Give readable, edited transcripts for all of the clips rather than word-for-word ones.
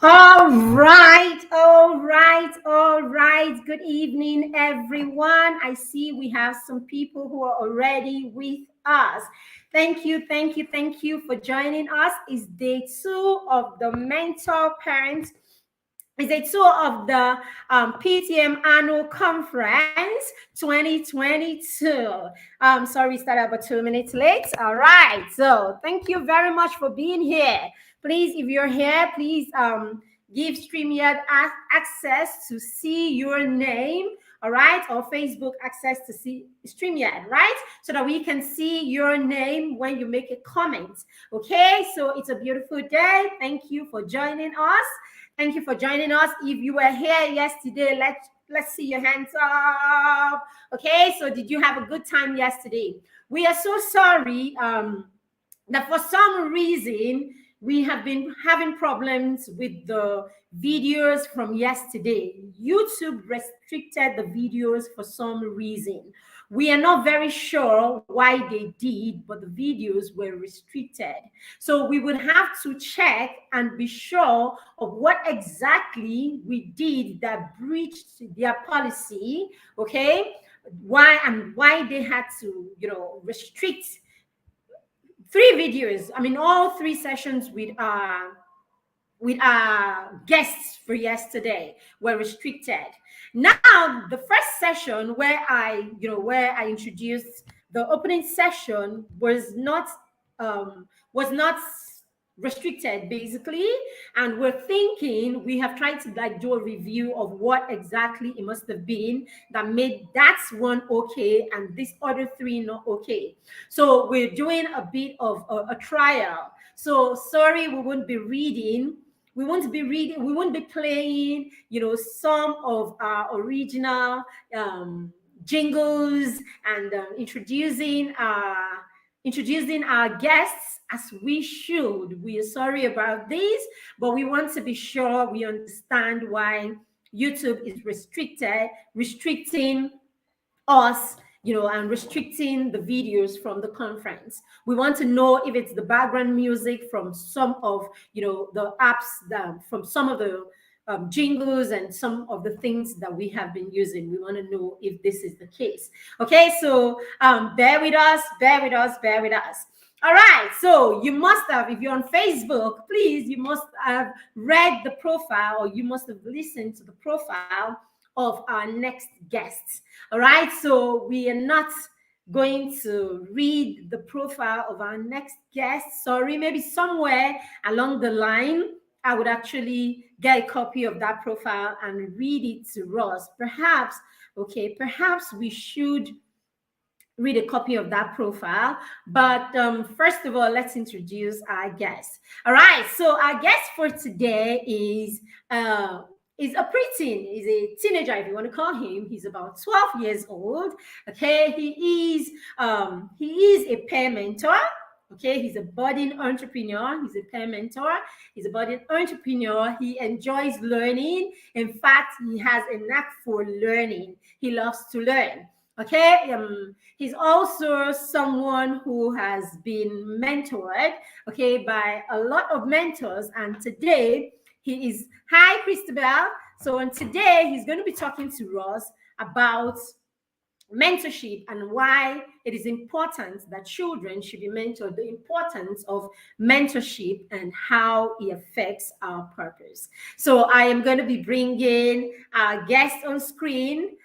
All right, all right, all right. Good evening, everyone. I see we have some people who are already with us. Thank you, thank you, thank you for joining us. It's day 2 of the Mentor Parents. It's day 2 of the PTM Annual Conference 2022. Sorry, we started about 2 minutes late. All right, so thank you very much for being here. Please, if you're here, please give StreamYard access to see your name, all right, or Facebook access to see StreamYard, right, so that we can see your name when you make a comment. Okay, so it's a beautiful day. Thank you for joining us. Thank you for joining us. If you were here yesterday, let's see your hands up. Okay, so did you have a good time yesterday? We are so sorry that for some reason we have been having problems with the videos from yesterday. YouTube restricted the videos for some reason. We are not very sure why they did, but the videos were restricted. So we would have to check and be sure of what exactly we did that breached their policy, okay? Why they had to, restrict 3 videos. I mean, all 3 sessions with our guests for yesterday were restricted. Now, the first session where I introduced the opening session was not restricted, basically, and we're thinking, we have tried to do a review of what exactly it must have been that made that one okay and this other 3 not okay. So we're doing a bit of a trial. So sorry, we won't be playing, some of our original jingles and introducing our guests as we should. We are sorry about this, but we want to be sure we understand why YouTube is restricting us, and restricting the videos from the conference. We want to know if it's the background music from some of, the apps, from some of the jingles and some of the things that we have been using. We want to know if this is the case. Okay, so bear with us. All right, so you must have, if you're on Facebook, please, you must have read the profile, or you must have listened to the profile of our next guest. All right, so we are not going to read the profile of our next guest. Sorry, maybe somewhere along the line, I would actually get a copy of that profile and read it to us. Perhaps we should read a copy of that profile. But first of all, let's introduce our guest. All right, so our guest for today is a preteen. He's a teenager, if you want to call him. He's about 12 years old. Okay, he is a peer mentor. Okay, he's a budding entrepreneur. He's a peer mentor. He's a budding entrepreneur. He enjoys learning. In fact, he has a knack for learning. He loves to learn. Okay, he's also someone who has been mentored, okay, by a lot of mentors. And today he is, hi, Christabel. So today he's going to be talking to us about mentorship and why it is important that children should be mentored, the importance of mentorship and how it affects our purpose. So I am going to be bringing our guest on screen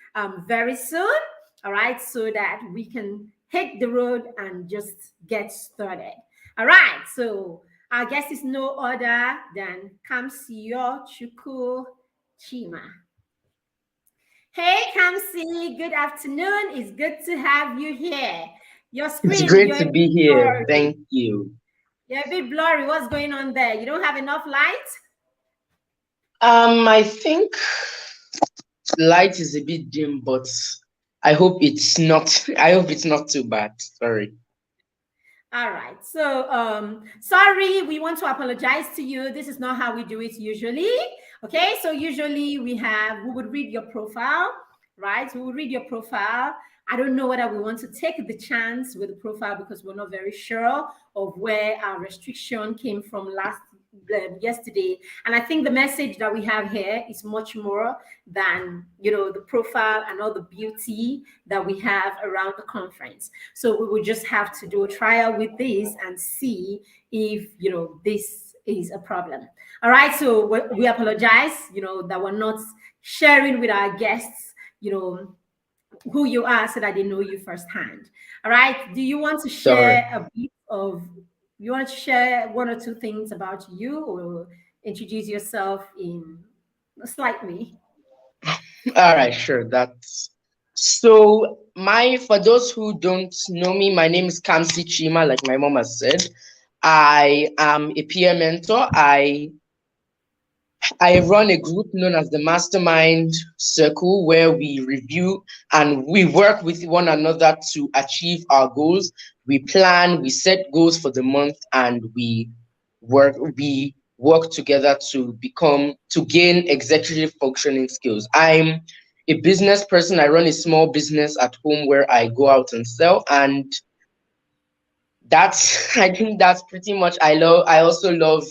very soon. All right, so that we can hit the road and just get started. All right, so our guest is no other than Kamsiyo Chukwu Chima. Hey, Kamsi, good afternoon. It's good to have you here. Your screen, it's great to be here. Thank you. You're a bit blurry. What's going on there? You don't have enough light? I think light is a bit dim, but I hope it's not too bad. Sorry. All right. So sorry, we want to apologize to you. This is not how we do it usually. Okay, so usually we would read your profile, right? We would read your profile. I don't know whether we want to take the chance with the profile because we're not very sure of where our restriction came from yesterday. And I think the message that we have here is much more than, the profile and all the beauty that we have around the conference. So we will just have to do a trial with this and see if, this is a problem. All right. So we apologize, that we're not sharing with our guests, who you are so that they know you firsthand. All right. Do you want to Sorry. share a bit of, you want to share one or two things about you or introduce yourself in slightly? All right, sure. That's so for those who don't know me, my name is Kamsi Chima, like my mom has said. I am a peer mentor. I run a group known as the Mastermind Circle where we review and we work with one another to achieve our goals. We plan, we set goals for the month, and we work together to gain executive functioning skills. I'm a business person. I run a small business at home where I go out and sell, and I think that's pretty much. I also love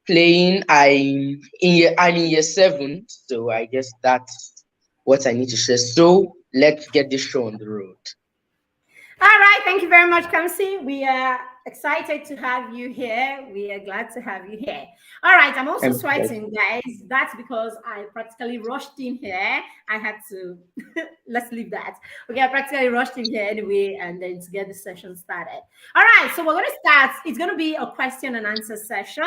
playing. I'm in year 7, so I guess that's what I need to share. So let's get this show on the road. All right, thank you very much, Kamsi. We are excited to have you here. We are glad to have you here. All right, I'm also I'm excited. sweating, guys. That's because I practically rushed in here. I had to, let's leave that. Okay, I practically rushed in here anyway, and then to get the session started. All right, so we're going to start. It's going to be a question and answer session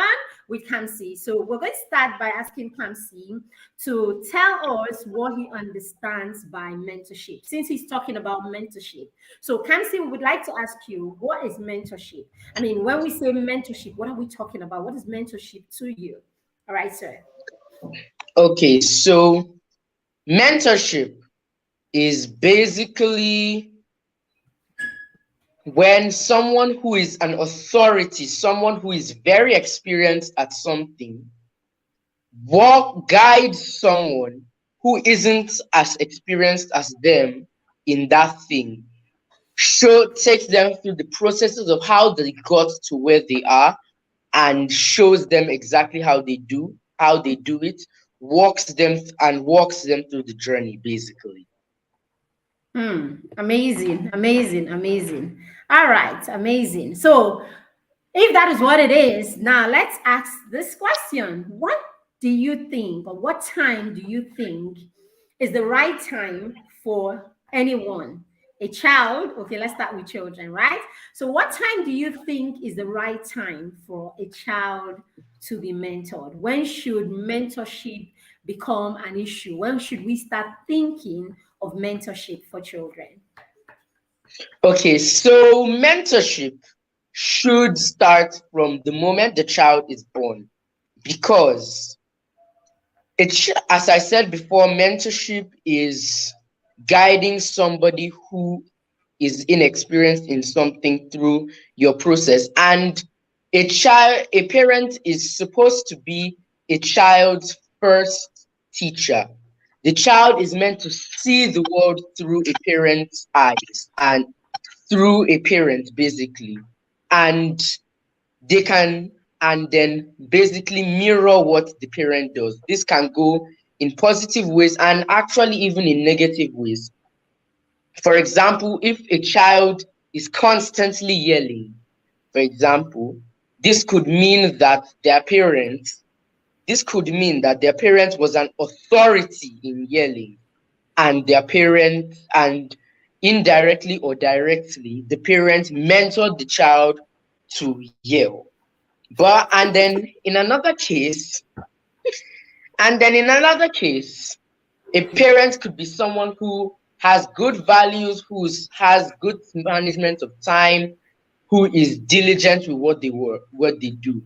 with Kamsi. So we're going to start by asking Kamsi to tell us what he understands by mentorship, since he's talking about mentorship. So, Kamsi, we would like to ask you, what is mentorship? I mean, when we say mentorship, what are we talking about? What is mentorship to you? All right, sir. Okay, so mentorship is basically when someone who is an authority, someone who is very experienced at something, guides someone who isn't as experienced as them in that thing. Takes them through the processes of how they got to where they are and shows them exactly how they do it, walks them through the journey, basically. Amazing, amazing, amazing. All right, amazing. So, if that is what it is, now let's ask this question. What do you think, or what time do you think is the right time for anyone? A child, okay, let's start with children, right? So, what time do you think is the right time for a child to be mentored? When should mentorship become an issue? When should we start thinking of mentorship for children? Okay, so mentorship should start from the moment the child is born because as I said before, mentorship is guiding somebody who is inexperienced in something through your process. And a parent is supposed to be a child's first teacher. The child is meant to see the world through a parent's eyes and through a parent, basically. And they can and then basically mirror what the parent does. This can go in positive ways and actually even in negative ways. For example, if a child is constantly yelling, for example, this could mean that their parent, this could mean that their parent was an authority in yelling, and their parent, and indirectly or directly, the parent mentored the child to yell. And then in another case, a parent could be someone who has good values, has good management of time, who is diligent with what they do.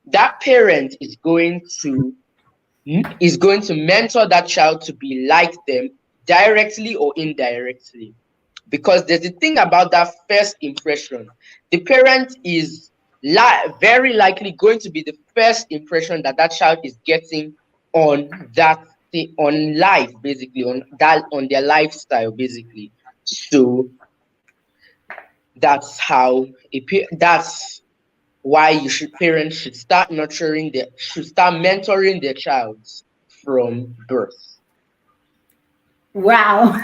That parent is going to mentor that child to be like them directly or indirectly. Because there's a thing about that first impression. The parent is very likely going to be the first impression that child is getting on that thing, on life, basically, on their lifestyle, basically. So that's why parents should start mentoring their child from birth. Wow.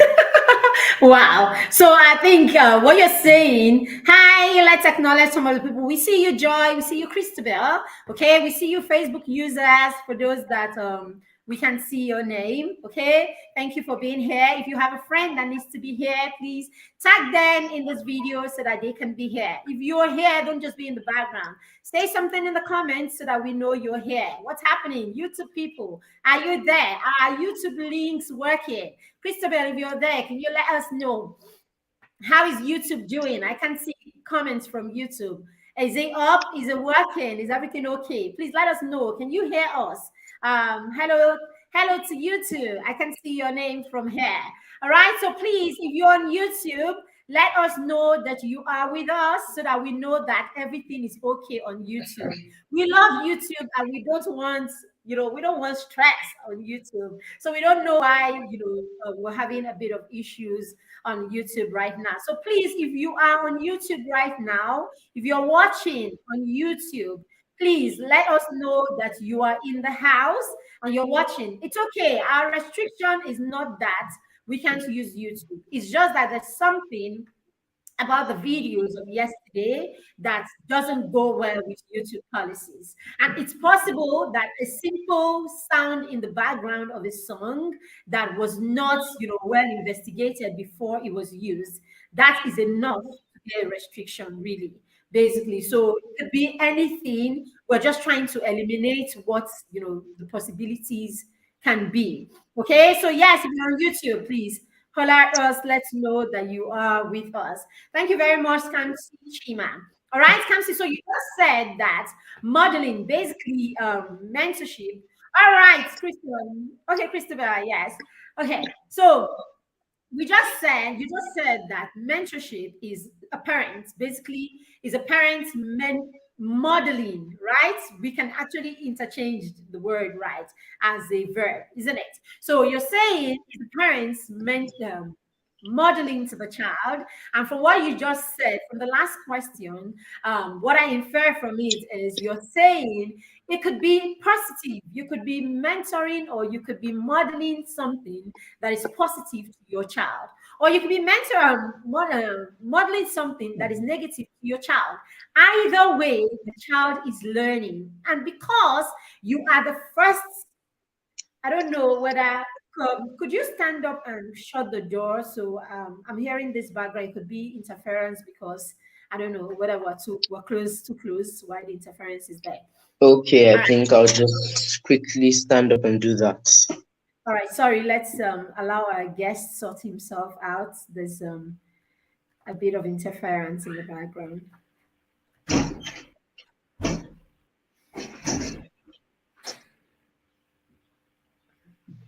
Wow. So I think what you're saying, hi, let's acknowledge some of the people. We see you, Joy. We see you, Christabel. Okay. We see you, Facebook users. For those that we can see your name. Okay. Thank you for being here. If you have a friend that needs to be here, please tag them in this video so that they can be here. If you're here, don't just be in the background. Say something in the comments so that we know you're here. What's happening? YouTube people, are you there? Are YouTube links working? Christabel, if you're there, can you let us know? How is YouTube doing? I can see comments from YouTube. Is it up? Is it working? Is everything okay? Please let us know. Can you hear us? Hello to you too. I can see your name from here. All right. So please, if you're on YouTube, let us know that you are with us so that we know that everything is okay on YouTube. We love YouTube and we don't want, we don't want stress on YouTube. So we don't know why, we're having a bit of issues on YouTube right now. So please, if you are on YouTube right now, if you're watching on YouTube, please let us know that you are in the house and you're watching. It's okay. Our restriction is not that we can't use YouTube. It's just that there's something about the videos of yesterday that doesn't go well with YouTube policies. And it's possible that a simple sound in the background of a song that was not, well investigated before it was used, that is enough to be a restriction, really, basically. So it could be anything. We're just trying to eliminate what, the possibilities can be. Okay, so yes, if you're on YouTube, please holler at us. Let's know that you are with us. Thank you very much, Kamsi Chima. All right, Kamsi. So you just said that modeling, basically mentorship. All right, Christopher. Okay, Christopher. Yes. Okay. So you just said that mentorship is a parent, basically is a parent modeling, right? We can actually interchange the word right as a verb, isn't it? So you're saying the parents modeling to the child. And from what you just said, from the last question, what I infer from it is you're saying it could be positive. You could be mentoring or you could be modeling something that is positive to your child. Or you could be modeling something that is negative to your child. Either way, the child is learning. And because you are the first, I don't know whether, could you stand up and shut the door? So I'm hearing this background. It could be interference because I don't know whether we're too close while the interference is there. Okay, I think I'll just quickly stand up and do that. All right, sorry, let's allow our guest sort himself out. There's a bit of interference in the background.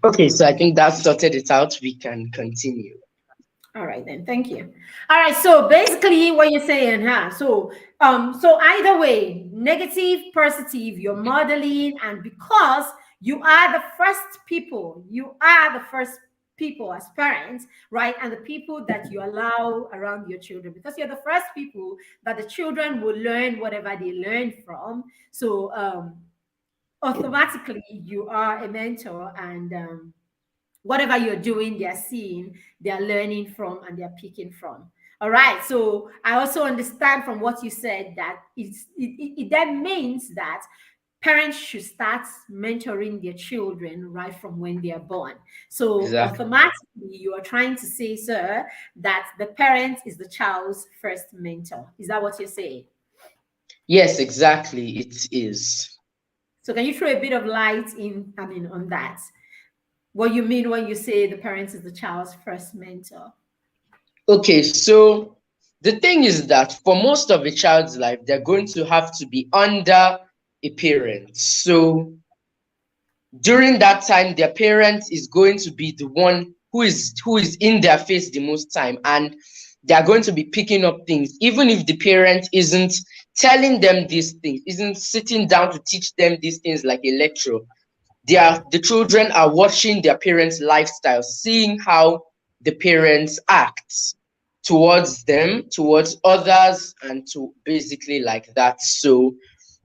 Okay, so I think that sorted it out. We can continue. All right then, thank you. All right, so basically what you're saying, so either way, negative, positive, you're modeling, and because you are the first people as parents, right? And the people that you allow around your children, because you're the first people that the children will learn whatever they learn from. So automatically you are a mentor, and whatever you're doing, they're seeing, they're learning from, and they're picking from. All right. So I also understand from what you said that it then means that parents should start mentoring their children right from when they are born. So Exactly. automatically you are trying to say, sir, that the parent is the child's first mentor. Is that what you're saying? Yes, exactly. It is. So can you throw a bit of light on that? What you mean when you say the parent is the child's first mentor? Okay, so the thing is that for most of a child's life, they're going to have to be under a parent. So during that time, their parent is going to be the one who is in their face the most time, and they're going to be picking up things, even if the parent isn't telling them these things, isn't sitting down to teach them these things like a lecturer. The children are watching their parents' lifestyle, seeing how the parents act. towards them, towards others, and to basically like that. So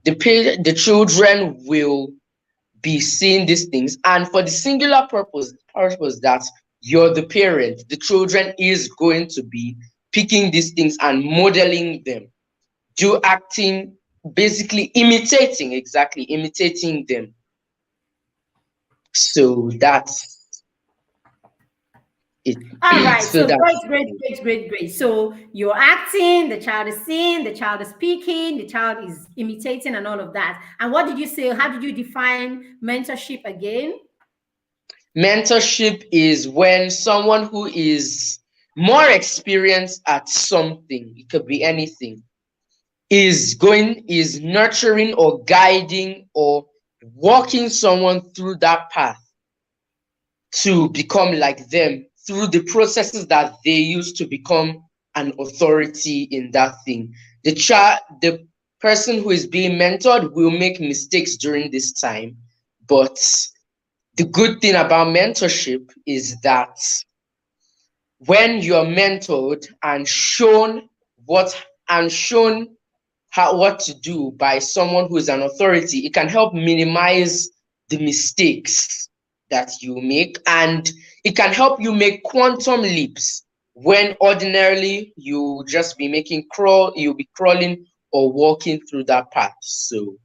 the children will be seeing these things, and for the singular purpose that you're the parent, the children is going to be picking these things and modeling them, do acting, basically imitating, exactly imitating them. So that's it. All right. So So great, that's great, great, great, great. So you're acting, the child is seeing, the child is speaking, the child is imitating, and all of that. And what did you say? How did you define mentorship again? mentorship is when someone who is more experienced at something, it could be anything, is nurturing or guiding or walking someone through that path to become like them through the processes that they use to become an authority in that thing. The person who is being mentored will make mistakes during this time, but the good thing about mentorship is that when you're mentored and shown what and shown how what to do by someone who is an authority, it can help minimize the mistakes that you make, and it can help you make quantum leaps when ordinarily you'll be crawling or walking through that path. So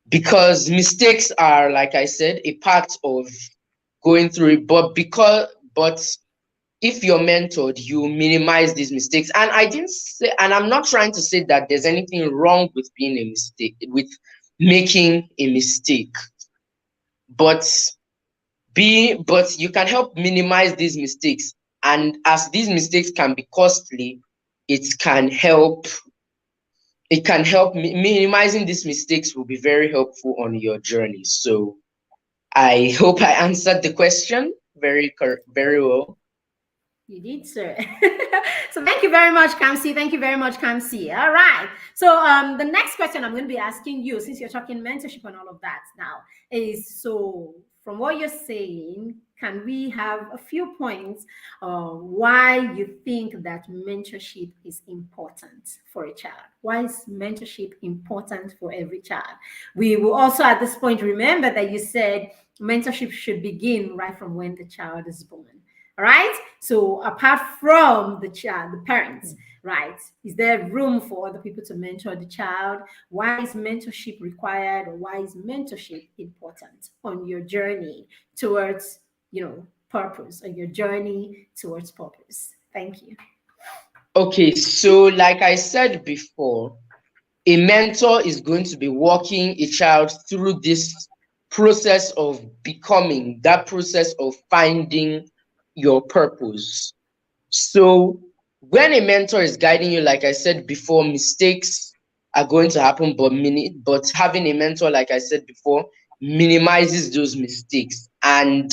because mistakes are, like I said, a part of going through it, but if you're mentored, you minimize these mistakes. And I didn't say, and I'm not trying to say that there's anything wrong with being a mistake, with making a mistake, but but you can help minimize these mistakes. And as these mistakes can be costly, it can help. Minimizing these mistakes will be very helpful on your journey. So I hope I answered the question very well. You did, sir. So thank you very much, Kamsi. Thank you very much, Kamsi. All right. So the next question I'm going to be asking you, since you're talking mentorship and all of that now, is so from what you're saying, can we have a few points why you think that mentorship is important for a child? Why is mentorship important for every child? We will also at this point remember that you said mentorship should begin right from when the child is born. All right. So apart from the child, the parents, right? Is there room for other people to mentor the child? Why is mentorship required, or why is mentorship important on your journey towards, purpose, on your journey towards purpose? Thank you. Okay, so like I said before, a mentor is going to be walking a child through this process of becoming, that process of finding your purpose. So when a mentor is guiding you, like I said before, mistakes are going to happen, but having a mentor, like I said before, minimizes those mistakes. And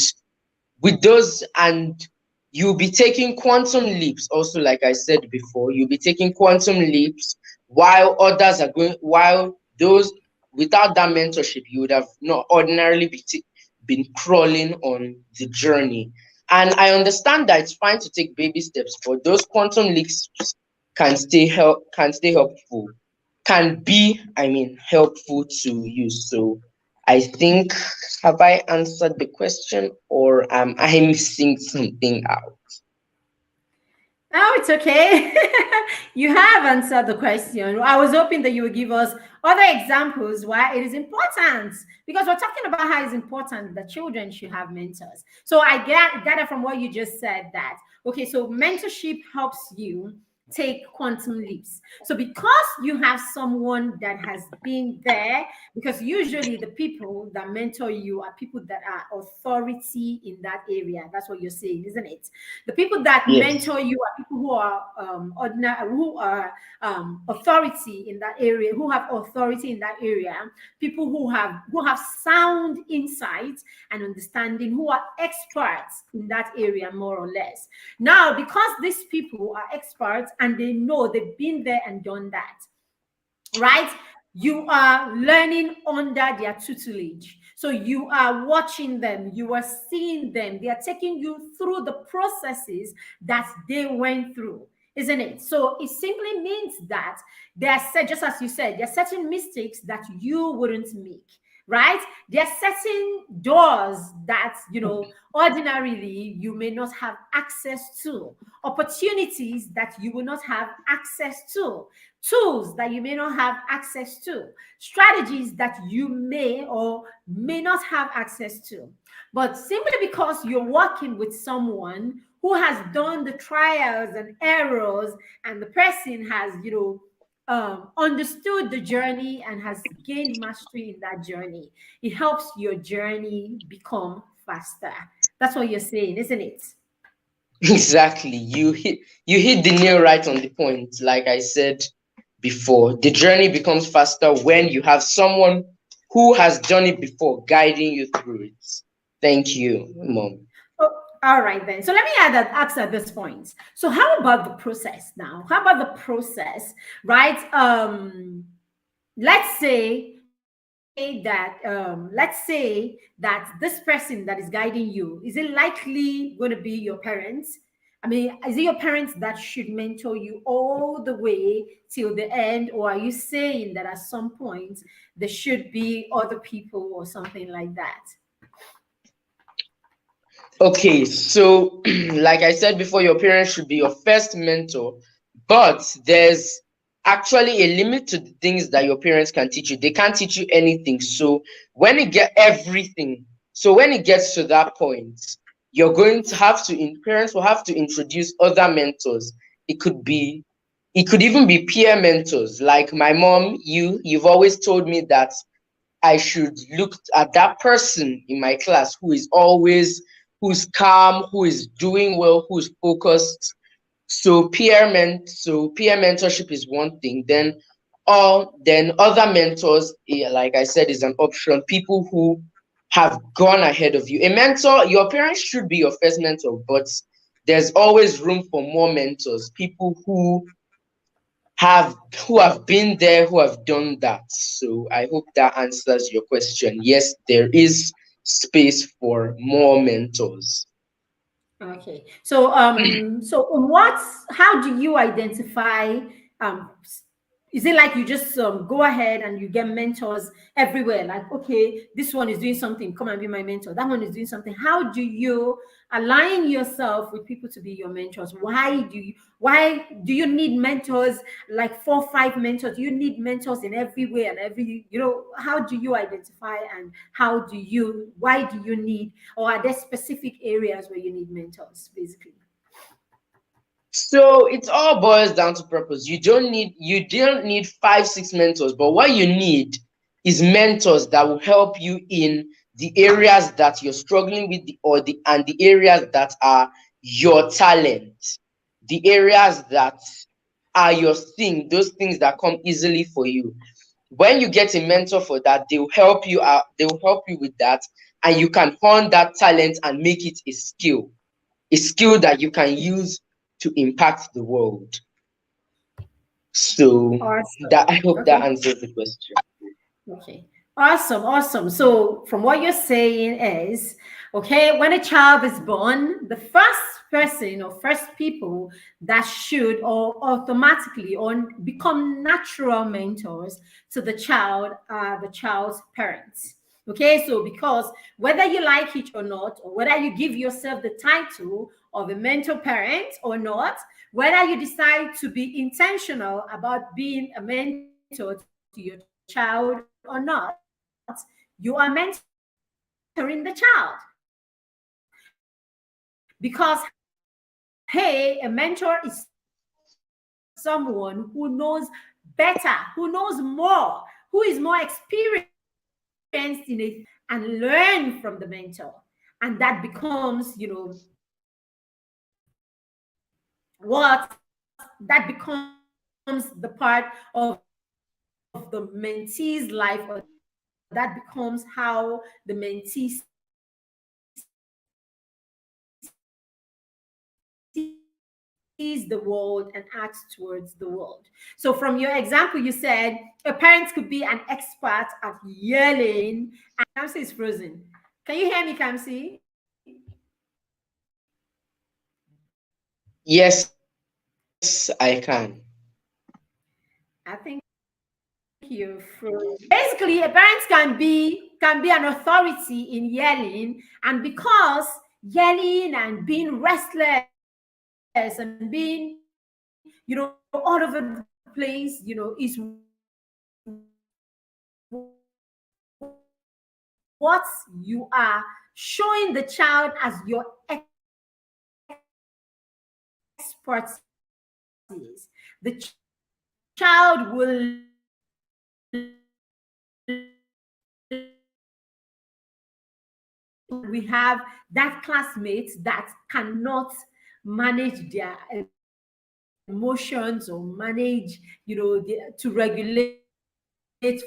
with those, and you'll be taking quantum leaps also, like I said before, you'll be taking quantum leaps while others are going, while those without that mentorship, you would have not ordinarily been crawling on the journey. And I understand that it's fine to take baby steps, but those quantum leaps can stay helpful, can be, helpful to you. So I think, have I answered the question, or am I missing something out? Oh, it's okay. You have answered the question. I was hoping that you would give us other examples why it is important, because we're talking about how it's important that children should have mentors. So I gather from what you just said that, okay, so mentorship helps you take quantum leaps. So because you have someone that has been there, because usually the people that mentor you are people that are authority in that area. That's what you're saying, isn't it? The people that Yes. mentor you are people who are ordinary, who are authority in that area, who have authority in that area, people who have sound insight and understanding, who are experts in that area, more or less. Now, because these people are experts and they know they've been there and done that, right? You are learning under their tutelage. So you are watching them, you are seeing them, they are taking you through the processes that they went through, isn't it? So it simply means that there are just as you said, there are certain mistakes that you wouldn't make, right? There are certain doors that, ordinarily you may not have access to, opportunities that you will not have access to, tools that you may not have access to, strategies that you may or may not have access to. But simply because you're working with someone who has done the trials and errors, and the person has, understood the journey and has gained mastery in that journey, it helps your journey become faster. That's what you're saying, isn't it? Exactly. You hit the nail right on the point. Like I said before, the journey becomes faster when you have someone who has done it before guiding you through it. Thank you, Mom. Oh, all right then. So let me ask at this point. So how about the process now? How about the process, right? Let's say that this person that is guiding you, is it likely going to be your parents? I mean, is it your parents that should mentor you all the way till the end, or are you saying that at some point there should be other people or something like that? Okay, so like I said before, your parents should be your first mentor, but there's actually a limit to the things that your parents can teach you. They can't teach you anything. So when it get everything, so when it gets to that point, you're going to have to parents will have to introduce other mentors. It could be it could even be peer mentors. Like my mom, you've always told me that I should look at that person in my class who's calm, who is doing well, who's focused. So peer mentorship is one thing. Then other mentors, like I said, is an option. People who have gone ahead of you. A mentor, your parents should be your first mentor, but there's always room for more mentors. People have who have been there, who have done that. So I hope that answers your question. Yes, there is space for more mentors. Okay. So how do you identify, um is it like you just go ahead and you get mentors everywhere? Like, okay, this one is doing something, come and be my mentor. That one is doing something. How do you align yourself with people to be your mentors? Why do you need mentors, like 4 or 5 mentors? Do you need mentors in every way and how do you identify, and why do you need, or are there specific areas where you need mentors, basically? So it all boils down to purpose. You don't need 5, 6 mentors, but what you need is mentors that will help you in the areas that you're struggling with, the areas that are your talent, the areas that are your thing, those things that come easily for you. When you get a mentor for that, they will help you out, they will help you with that, and you can hone that talent and make it a skill that you can use to impact the world. So Awesome. that I hope that Okay. answers the question. Okay. Awesome. Awesome. So, from what you're saying is, okay, when a child is born, the first person or first people that should or automatically or become natural mentors to the child are the child's parents. Okay. So, because whether you like it or not, or whether you give yourself the title of a mentor parent or not, whether you decide to be intentional about being a mentor to your child or not, you are mentoring the child. Because, hey, a mentor is someone who knows better, who knows more, who is more experienced in a thing, and learn from the mentor. And that becomes, the part of the mentee's life, or that becomes how the mentee sees himself or herself. sees the world and acts towards the world. So, from your example, you said a parent could be an expert at yelling. And Kamsi is frozen. Can you hear me, Kamsi? Yes, I can. I think you froze. Basically, a parent can be an authority in yelling, and because yelling and being restless and being all over the place, is what you are showing the child as your expertise. The child will we have that classmate that cannot manage their emotions or manage, to regulate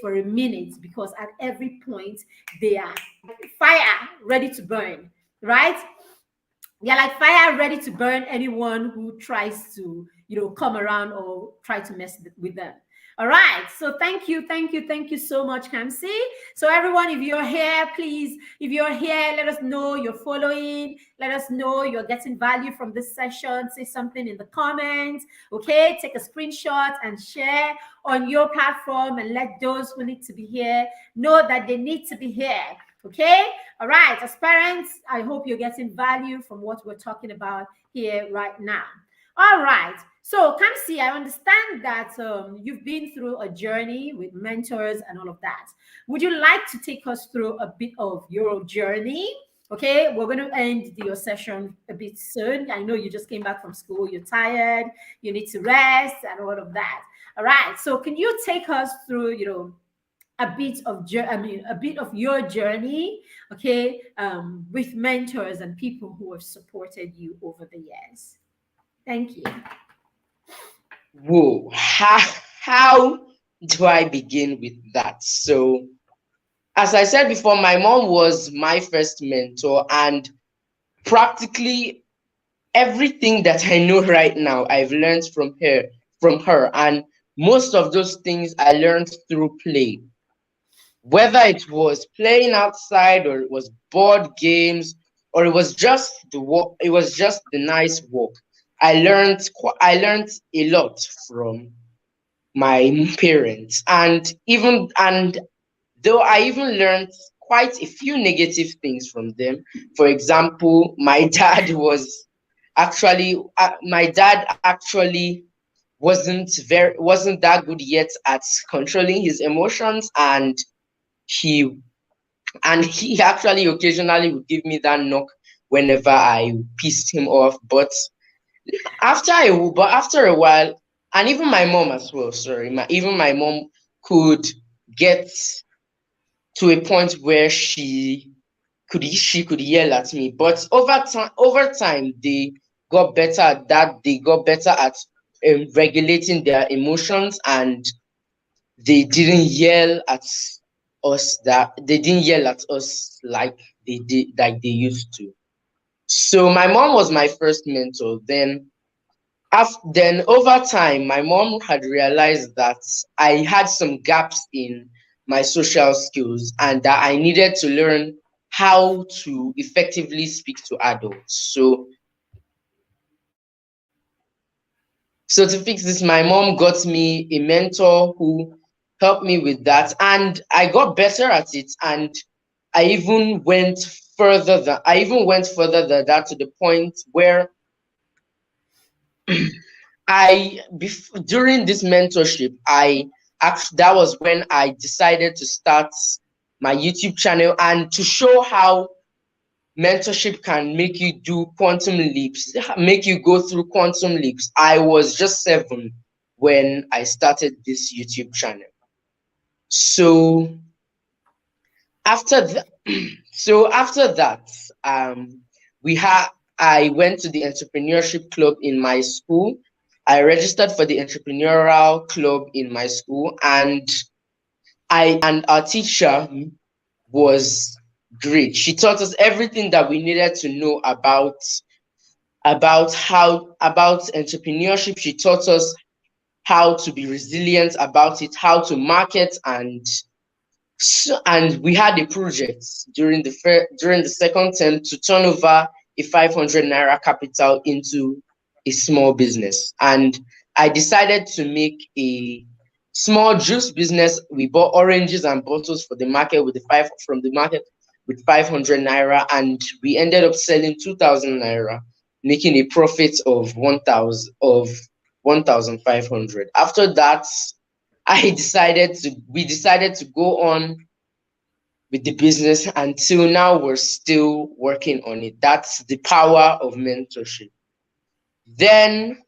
for a minute, because at every point they are fire ready to burn, right? They're like fire ready to burn anyone who tries to, come around or try to mess with them. All right. So thank you so much, Kamsi. So everyone, if you're here, please, if you're here, let us know you're following. Let us know you're getting value from this session. Say something in the comments. Okay. Take a screenshot and share on your platform, and let those who need to be here know that they need to be here. Okay. All right. As parents, I hope you're getting value from what we're talking about here right now. All right. So, Kamsi, I understand that you've been through a journey with mentors and all of that. Would you like to take us through a bit of your journey? Okay, we're going to end your session a bit soon. I know you just came back from school, you're tired, you need to rest and all of that. All right. So, can you take us through, a bit of a bit of your journey, okay, with mentors and people who have supported you over the years? Thank you. Whoa, how do I begin with that? So, as I said before, my mom was my first mentor, and practically everything that I know right now, I've learned from her, and most of those things I learned through play. Whether it was playing outside, or it was board games, or it was just the walk, it was just the nice walk. I learned a lot from my parents, and though I even learned quite a few negative things from them. For example, my dad actually wasn't that good yet at controlling his emotions, he he actually occasionally would give me that knock whenever I pissed him off. After a while, and even my mom as well, sorry, even my mom could get to a point where she could yell at me. But over time, they got better at that. They got better at regulating their emotions, and they didn't yell at us like they used to. So my mom was my first mentor. Then over time, my mom had realized that I had some gaps in my social skills, and that I needed to learn how to effectively speak to adults. So to fix this, my mom got me a mentor who helped me with that, and I got better at it. And I even went further than that, to the point where during this mentorship, that was when I decided to start my YouTube channel, and to show how mentorship can make you do quantum leaps, make you go through quantum leaps. I was just 7 when I started this YouTube channel. So after that, um, we had I went to the entrepreneurship club in my school. I registered for the entrepreneurial club in my school, and our teacher was great. She taught us everything that we needed to know about about entrepreneurship. She taught us how to be resilient about it, how to market, and we had a project during the second term to turn over a 500 naira capital into a small business. And I decided to make a small juice business. We bought oranges and bottles for the market from the market with 500 naira, and we ended up selling 2,000 naira, making a profit of 1,500. After that, we decided to go on with the business. Until now, we're still working on it. That's the power of mentorship. Then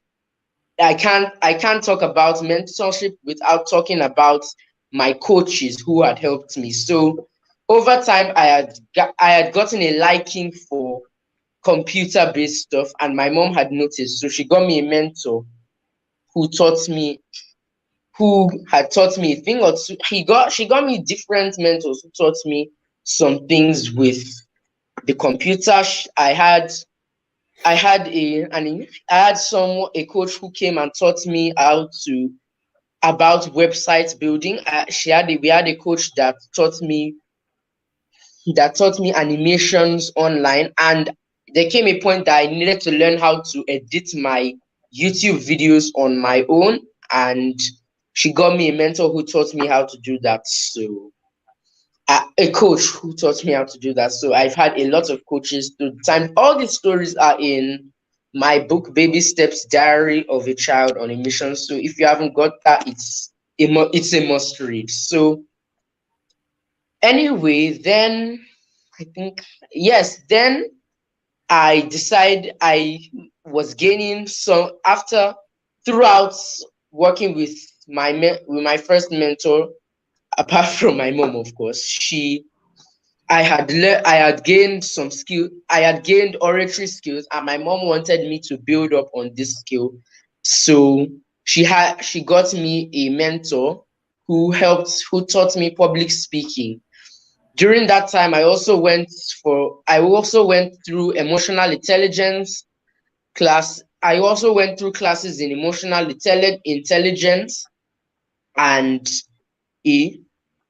I can't talk about mentorship without talking about my coaches who had helped me. So over time, I had gotten a liking for computer-based stuff, and my mom had noticed. So she got me a mentor who taught me who had taught me a thing or two. She got me different mentors who taught me some things with the computer. I had a coach who came and taught me about website building. We had a coach that taught me animations online, and there came a point that I needed to learn how to edit my YouTube videos on my own, and she got me a mentor who taught me how to do that. So a coach who taught me how to do that. So I've had a lot of coaches through time. All these stories are in my book, Baby Steps: Diary of a Child on a Mission. So if you haven't got that, it's a must read. So anyway, then I think yes, then I was gaining some after throughout working with with my first mentor, apart from my mom, of course. I had gained some skill. I had gained oratory skills, and my mom wanted me to build up on this skill. So she got me a mentor who taught me public speaking. During that time, I also went through emotional intelligence class. I also went through classes in emotional intelligence and E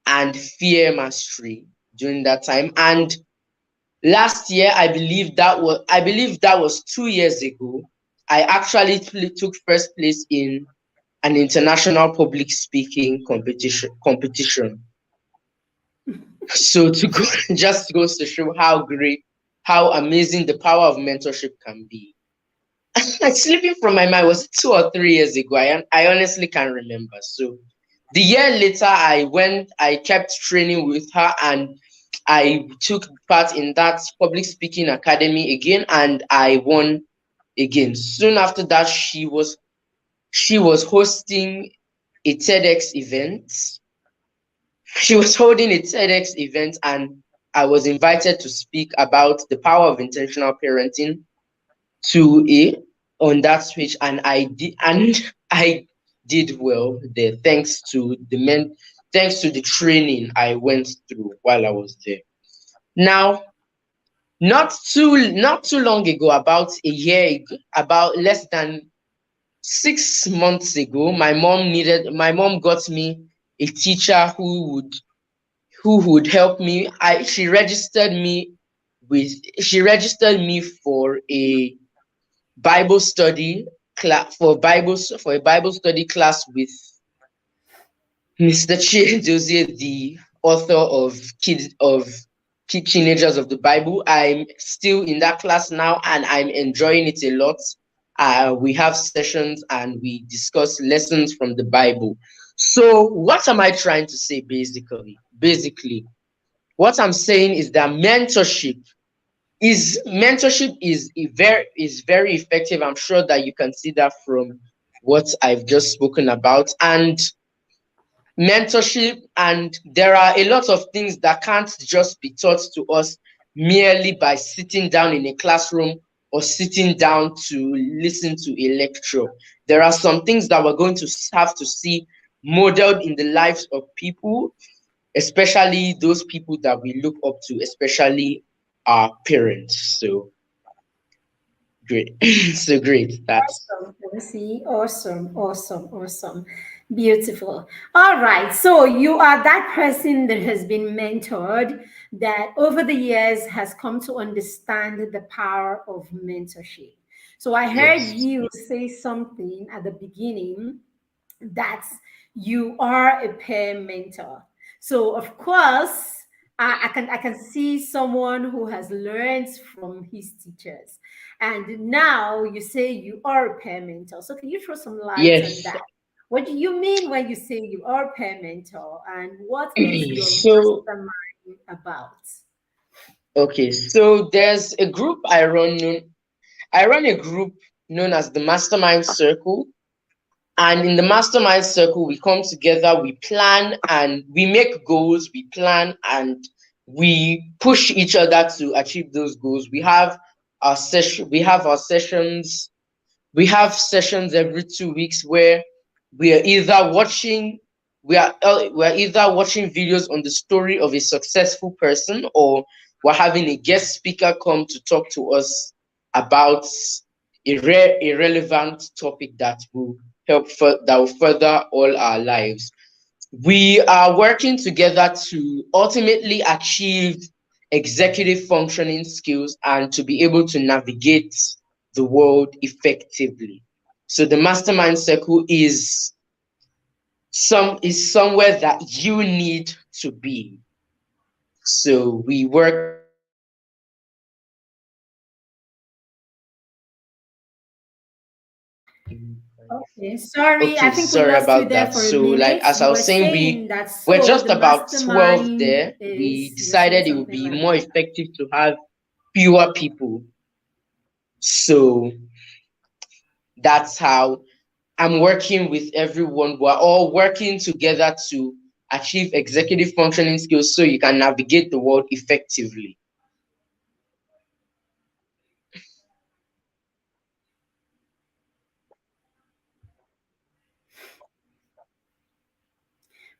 and fear mastery during that time. And last year, I believe that was 2 years ago, I actually took first place in an international public speaking competition. So to go just goes to show how amazing the power of mentorship can be. Like slipping from my mind, was it 2 or 3 years ago? I honestly can't remember. So the year later, I kept training with her, and I took part in that public speaking academy again, and I won again. Soon after that, she was hosting a TEDx event. She was holding a TEDx event, and I was invited to speak about the power of intentional parenting to a on that switch, and I did well there, thanks to the training I went through while I was there. Now, not too long ago, about less than 6 months ago, my mom got me a teacher who would help me. She registered me for a Bible study class for a Bible study class with Mr. Chidozie, the author of Kid Teenagers of the Bible. I'm still in that class now, and I'm enjoying it a lot. We have sessions and we discuss lessons from the Bible. So, what am I trying to say basically, what I'm saying is that mentorship is very effective. I'm sure that you can see that from what I've just spoken about. And mentorship, and there are a lot of things that can't just be taught to us merely by sitting down in a classroom or sitting down to listen to a lecture. There are some things that we're going to have to see modeled in the lives of people, especially those people that we look up to, especially our parents. So Great. So great. That's Awesome, Percy. Awesome, awesome, awesome. Beautiful. All right. So you are that person that has been mentored, that over the years has come to understand the power of mentorship. So I heard yes. you say something at the beginning that you are a peer mentor. So of course, I can see someone who has learned from his teachers, and now you say you are a peer mentor. So can you throw some light on Yes. that? What do you mean when you say you are a peer mentor, and what is your So mastermind about? okay, so there's a group I run a group known as the Mastermind Circle. And in the Mastermind Circle, we come together, we plan and we make goals, we plan and we push each other to achieve those goals. We have sessions every 2 weeks where we are either watching we are either watching videos on the story of a successful person, or we're having a guest speaker come to talk to us about a relevant topic that will that will further all our lives. We are working together to ultimately achieve executive functioning skills and to be able to navigate the world effectively. So the mastermind circle is somewhere that you need to be. So we work together to Okay, sorry, I okay, think we sorry lost you about there that. for a So like minute. as I You were was saying, saying that we're so just the about 12 mastermind there. We is, you were saying decided it would something be like more that. effective to have fewer people. So that's how I'm working with everyone. We're all working together to achieve executive functioning skills so you can navigate the world effectively.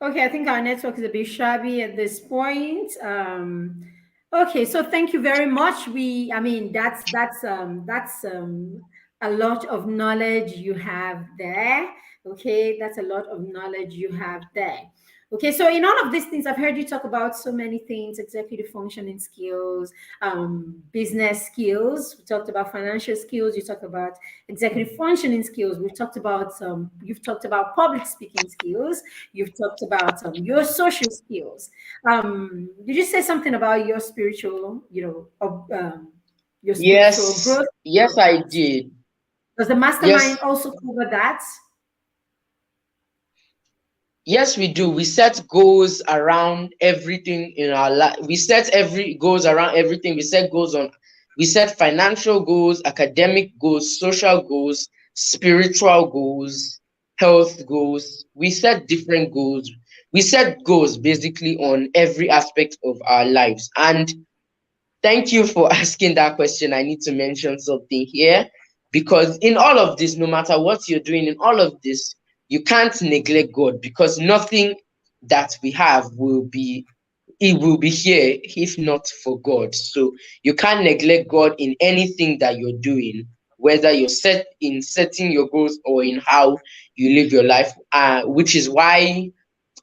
Okay, I think our network is a bit shabby at this point. Okay, so thank you very much. I mean, that's a lot of knowledge you have there. Okay, that's a lot of knowledge you have there. Okay, so in all of these things, I've heard you talk about so many things: executive functioning skills, business skills. We talked about financial skills. You talked about executive functioning skills. You've talked about public speaking skills. You've talked about your social skills. Did you say something about your spiritual, your spiritual Yes, growth? yes, I did. Does the mastermind Yes, also cover that? yes, we do. We set goals around everything in our life. We set every goals around everything. We set financial goals, academic goals, social goals, spiritual goals, health goals. We set different goals. We set goals basically on every aspect of our lives. And thank you for asking that question. I need to mention something here because in all of this, no matter what you're doing in all of this, you can't neglect God because nothing that we have it will be here if not for God. So you can't neglect God in anything that you're doing, whether you're setting your goals or in how you live your life. Which is why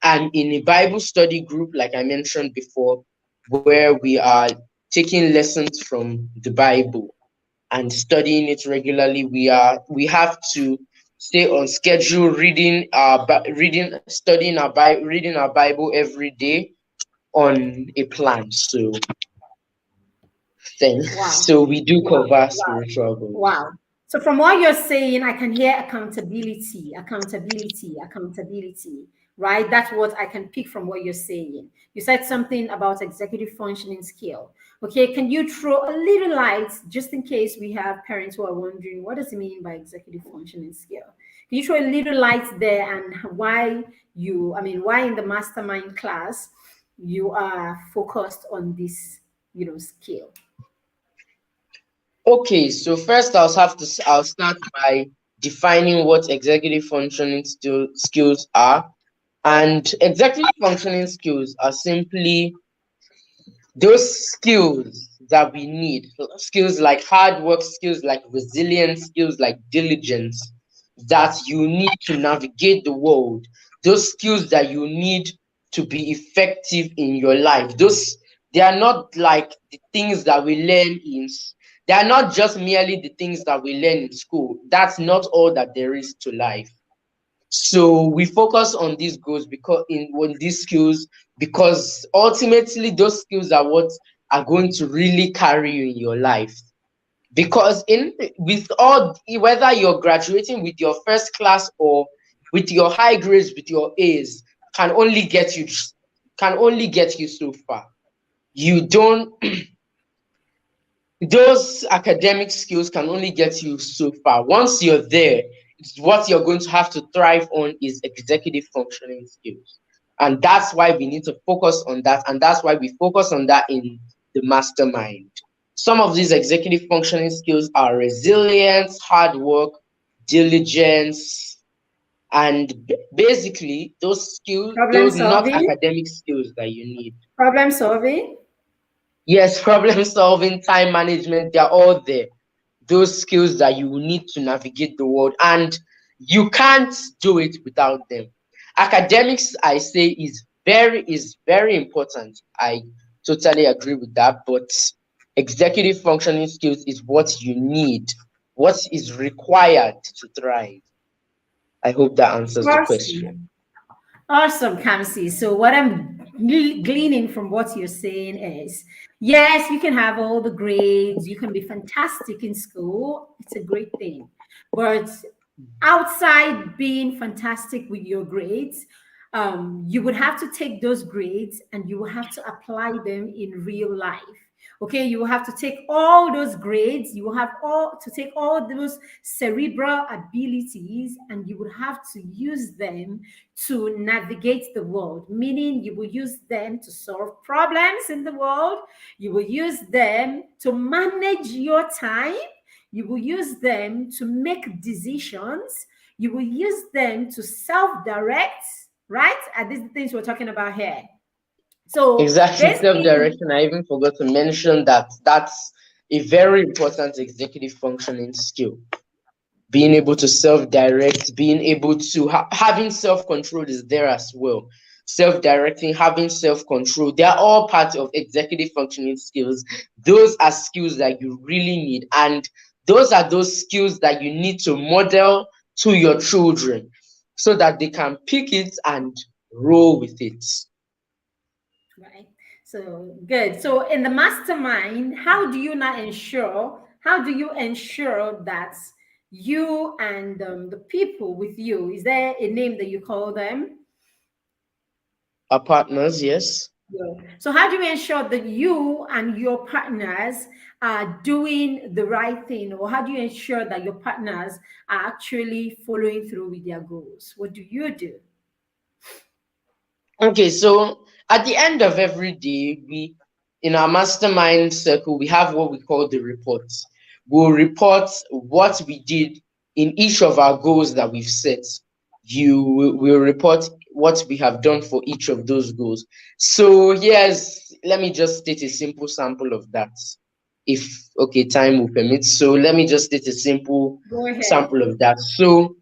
I'm in a Bible study group, like I mentioned before, where we are taking lessons from the Bible and studying it regularly. We have to stay on schedule, reading our Bible every day on a plan. So then, Wow. so we do Wow. cover Wow. spiritual goals. Wow. So from what you're saying, I can hear accountability, accountability, accountability, right? That's what I can pick from what you're saying. You said something about executive functioning skill. Okay, can you throw a little light just in case we have parents who are wondering what does it mean by executive functioning skill? Can you throw a little light there and why in the mastermind class you are focused on this, skill? Okay, so first I'll start by defining what executive functioning skills are. And executive functioning skills are simply those skills that we need, skills like hard work, skills like resilience, skills like diligence, that you need to navigate the world, those skills that you need to be effective in your life. Those, they are not like the things that we learn they are not just merely the things that we learn in school. That's not all that there is to life. So we focus on these goals because on these skills, because ultimately those skills are what are going to really carry you in your life. Because in with all, whether you're graduating with your first class or with your high grades, with your A's, can only get you so far. You don't Those academic skills can only get you so far. Once you're there, what you're going to have to thrive on is executive functioning skills. And that's why we need to focus on that. And that's why we focus on that in the mastermind. Some of these executive functioning skills are resilience, hard work, diligence, and basically those skills, Problem those not solving. academic skills that you need. Problem solving. Yes, problem solving, time management, they're all there. Those skills that you will need to navigate the world, and you can't do it without them. Academics, I say, is very important. I totally agree with that, but executive functioning skills is what you need, what is required to thrive. I hope that answers the question. Awesome. Awesome, Kamsi. So, what I'm gleaning from what you're saying is yes, you can have all the grades, you can be fantastic in school, it's a great thing. But outside being fantastic with your grades, you would have to take those grades and you will have to apply them in real life. Okay, you will have to take all those grades, you will have all to take all those cerebral abilities, and you would have to use them to navigate the world, meaning you will use them to solve problems in the world, you will use them to manage your time, you will use them to make decisions, you will use them to self-direct, right? And these are the things we're talking about here. So Exactly, basically, self-direction. I even forgot to mention that that's a very important executive functioning skill. Being able to self-direct, being able to having self-control is there as well. Self-directing, having self-control, they are all part of executive functioning skills. Those are skills that you really need, and those are those skills that you need to model to your children so that they can pick it and roll with it. right. So good. So in the mastermind, how do you ensure that you and the people with you, is there a name that you call them? Our partners, yes. Yeah. So how do you ensure that you and your partners are doing the right thing, or how do you ensure that your partners are actually following through with their goals? What do you do? Okay, so at the end of every day, we in our mastermind circle, we have what we call the reports. We'll report what we did in each of our goals that we've set. Will report what we have done for each of those goals. So yes, let me just state a simple sample of that. If okay, time will permit. So let me just state a simple Go ahead. sample of that. So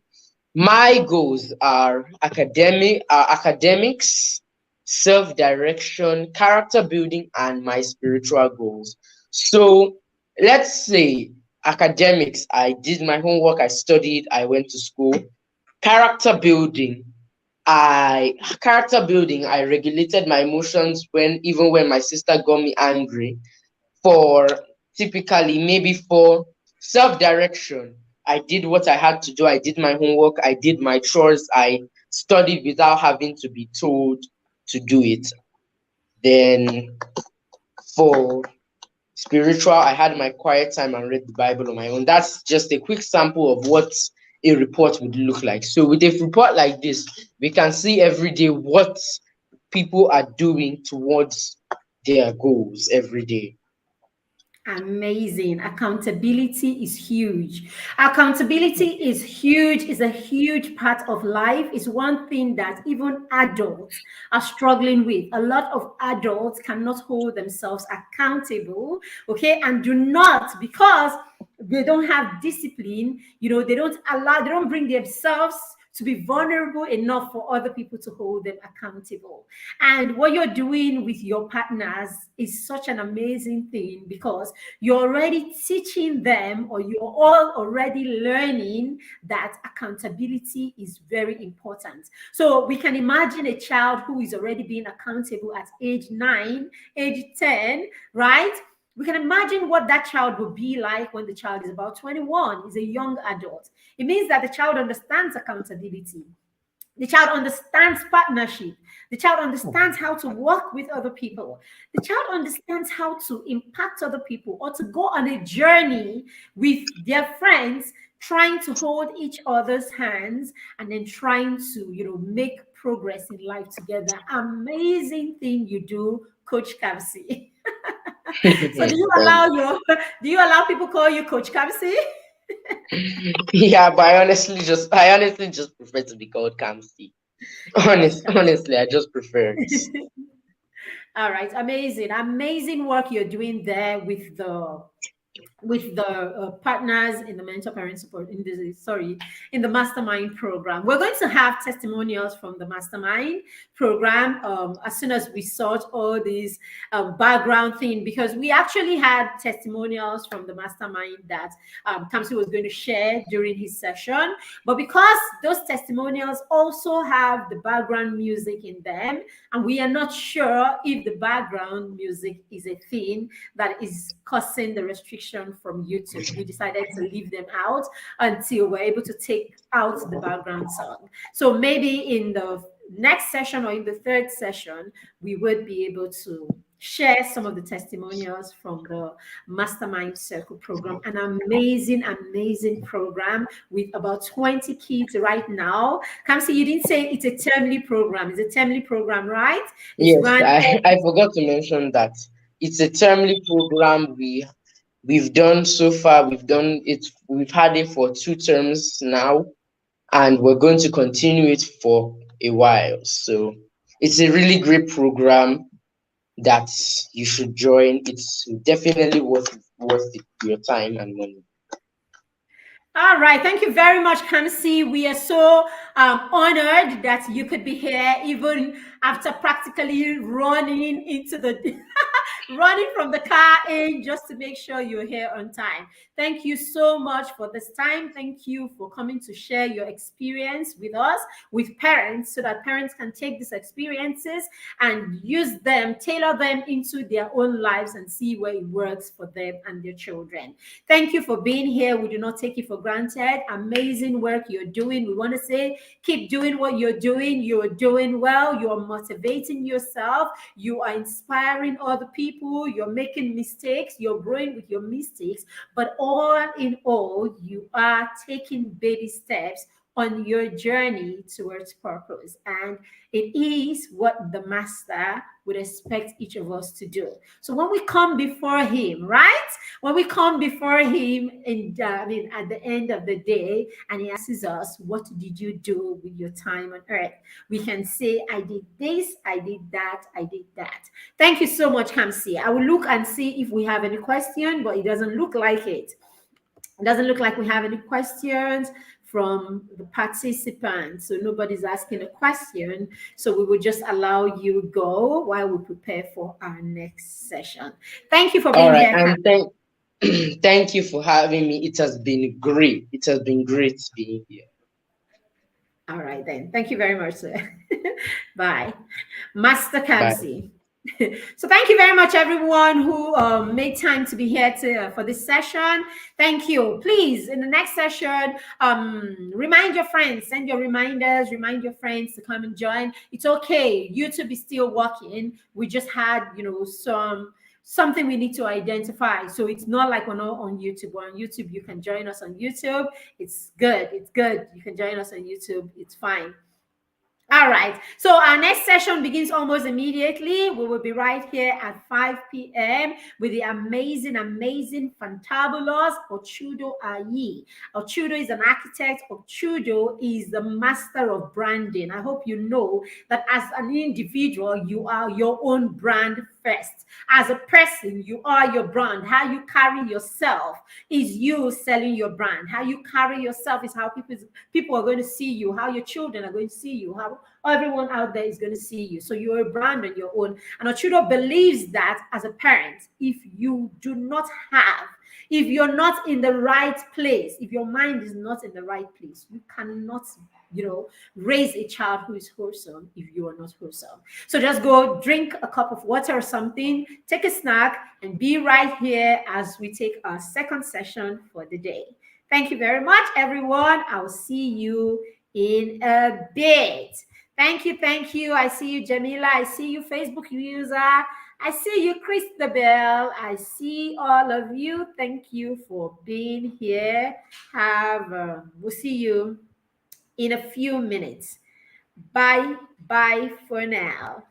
my goals are academics, self-direction, character building, and my spiritual goals. So let's say academics, I did my homework, I studied, I went to school. Character building, I regulated my emotions when my sister got me angry. For typically maybe for self-direction, I did what I had to do. I did my homework, I did my chores, I studied without having to be told to do it. Then for spiritual, I had my quiet time and read the Bible on my own. That's just a quick sample of what a report would look like. So with a report like this, we can see every day what people are doing towards their goals every day. Amazing. Accountability is huge. Accountability is huge, is a huge part of life. It's one thing that even adults are struggling with. A lot of adults cannot hold themselves accountable, okay, and do not because they don't have discipline, they don't bring themselves to be vulnerable enough for other people to hold them accountable. And what you're doing with your partners is such an amazing thing because you're already teaching them, or you're all already learning that accountability is very important. So we can imagine a child who is already being accountable at age 9, age 10, right? We can imagine what that child will be like when the child is about 21, is a young adult. It means that the child understands accountability. The child understands partnership. The child understands how to work with other people. The child understands how to impact other people or to go on a journey with their friends, trying to hold each other's hands and then trying to, make progress in life together. Amazing thing you do, Coach Kamsi. So do you allow people call you Coach Kamsi? Yeah, but I honestly just prefer to be called Kamsi. Coach Kamsi. Honestly, I just prefer it. All right, amazing, amazing work you're doing there with the partners in the mentor parent support in the mastermind program. We're going to have testimonials from the mastermind program as soon as we sort all these background thing, because we actually had testimonials from the mastermind that Kamsi was going to share during his session, but because those testimonials also have the background music in them, and we are not sure if the background music is a thing that is causing the restriction from YouTube, we decided to leave them out until we're able to take out the background song. So maybe in the next session or in the third session, we would be able to share some of the testimonials from the Mastermind Circle program. An amazing, amazing program with about 20 kids right now. Kamsi, you didn't say it's a termly program. It's a termly program, right? It's Yes, run. I forgot to mention that it's a termly program. We've done so far. We've done it. We've had it for 2 terms now, and we're going to continue it for a while. So it's a really great program that you should join. It's definitely your time and money. All right. Thank you very much, Kamsi. We are so honored that you could be here, even after practically running into the running from the car in just to make sure you're here on time. Thank you so much for this time. Thank you for coming to share your experience with us, with parents, so that parents can take these experiences and use them, tailor them into their own lives and see where it works for them and their children. Thank you for being here. We do not take it for granted. Amazing work you're doing. We want to say, keep doing what you're doing. You're doing well. You're motivating yourself. You are inspiring other people. You're making mistakes. You're growing with your mistakes. But all in all, you are taking baby steps on your journey towards purpose. And it is what the master would expect each of us to do. So when we come before him, right? When we come before him at the end of the day, and he asks us, what did you do with your time on earth? We can say, I did this, I did that, I did that. Thank you so much, Kamsi. I will look and see if we have any question, but it doesn't look like it. It doesn't look like we have any questions from the participants. So nobody's asking a question. So we will just allow you go while we prepare for our next session. Thank you for being All right, here, Kam. and thank you for having me. It has been great. It has been great being here. All right, then. Thank you very much, sir. Bye. Master Bye. Kamsi. So thank you very much, everyone who made time to be here for this session. Thank you. Please, in the next session, remind your friends, send your reminders, remind your friends to come and join. It's okay. YouTube is still working. We just had, something we need to identify. So it's not like we're not on YouTube. We're on YouTube. You can join us on YouTube. It's good. It's good. You can join us on YouTube. It's fine. All right. So our next session begins almost immediately. We will be right here at 5 p.m. with the amazing, amazing, fantabulous Ochudo Ayi. Ochudo is an architect. Ochudo is the master of branding. I hope you know that as an individual, you are your own brand first. As a person, you are your brand. How you carry yourself is you selling your brand. How you carry yourself is how people are going to see you, how your children are going to see you, how everyone out there is going to see you. So you're a brand on your own. And Ochudo believes that as a parent, if you do not have, if you're not in the right place, if your mind is not in the right place, you cannot, raise a child who is wholesome if you are not wholesome. So just go drink a cup of water or something, take a snack, and be right here as we take our second session for the day. Thank you very much, everyone. I'll see you in a bit. Thank you. Thank you. I see you, Jamila. I see you, Facebook user. I see you, Christabel. I see all of you. Thank you for being here. We'll see you in a few minutes. Bye. Bye for now.